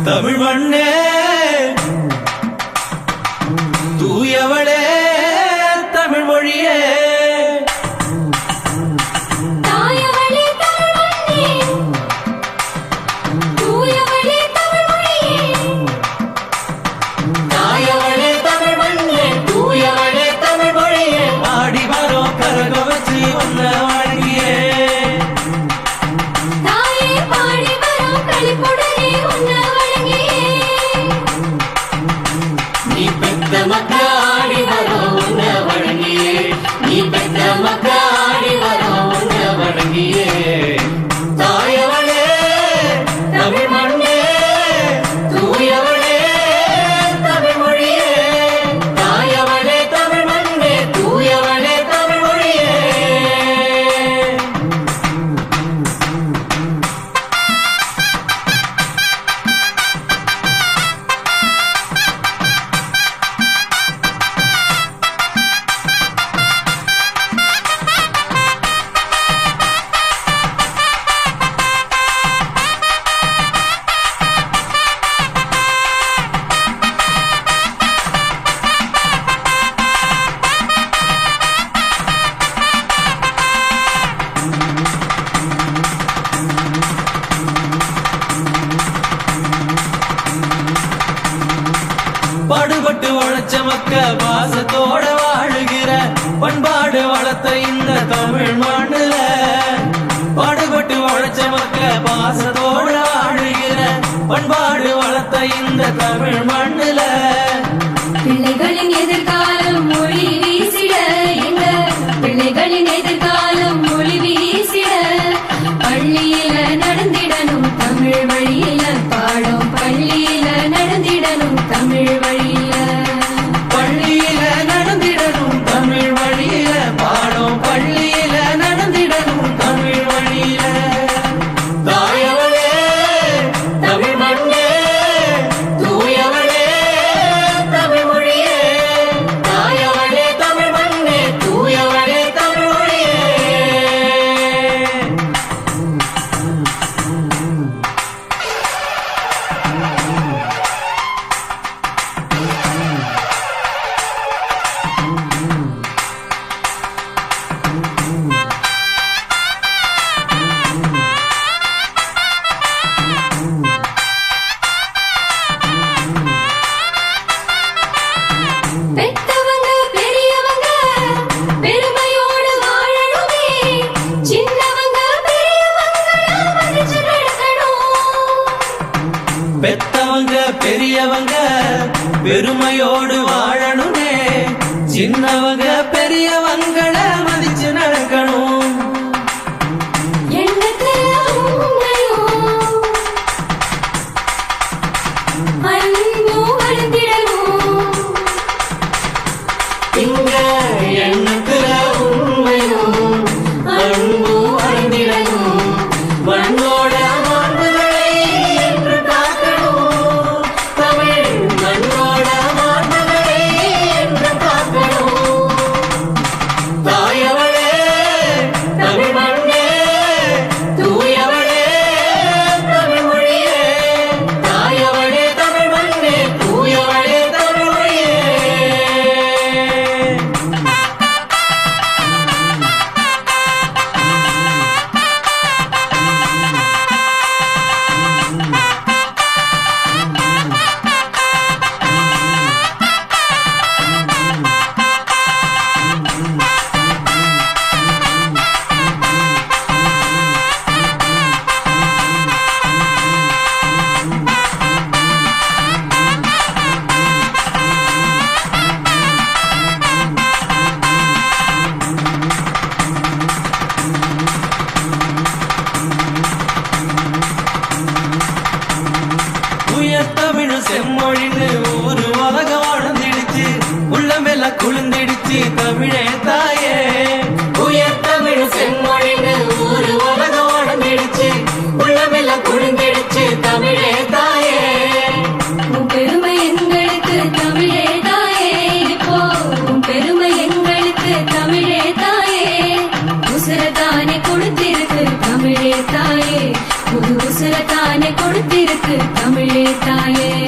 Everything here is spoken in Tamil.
தமிழ் மண்ணே தூயவளே தமிழ் மொழியே பாடுபட்டு உழைச்ச மக்க பாசத்தோட வாழுகிற பண்பாடு வளர்த்த இந்த தமிழ் மண்ணுல பாடுபட்டு உழைச்ச மக்க பாசத்தோட வாழுகிற பண்பாடு வளர்த்த இந்த தமிழ் மண்ணுல பிள்ளைகளின் எதிர்காலம் மொழி வீசிட எங்க பிள்ளைகளின் எதிர்காலம் மொழி வீசிட பள்ளியில நடந்திடணும் தமிழ் வழியில பாடம் பள்ளியில நடந்திடணும் தமிழ் வழியில பள்ளியில நடந்திடணும் தமிழ் வழியில பாடம் பள்ளியில நடந்திடணும் தமிழ் வழியில தாயவளே தமிழ் மண்ணே தூயவளே தமிழ் மொழியே தாயவளே தமிழ் மண்ணே தூயவளே தமிழ் மொழியே பெத்தவங்க பெரியவங்க பெருமையோடு வாழணுமே சின்னவங்க பெரியவங்கள மதிச்சு நடக்கணும் பெத்தவங்க பெரியவங்க பெருமையோடு வாழணுமே சின்னவங்க பெரியவங்கள மதிச்சு நடக்கணும் எண்ணத்துல உண்மையும் அன்பும் வளர்ந்திடணும் இங்க எண்ணத்துல உண்மையும் அன்பும் வளர்ந்திடணும் மண்ணோட மாண்புகளை என்று காக்கணும் தமிழ் மண்ணோட மாண்புகளை தாயே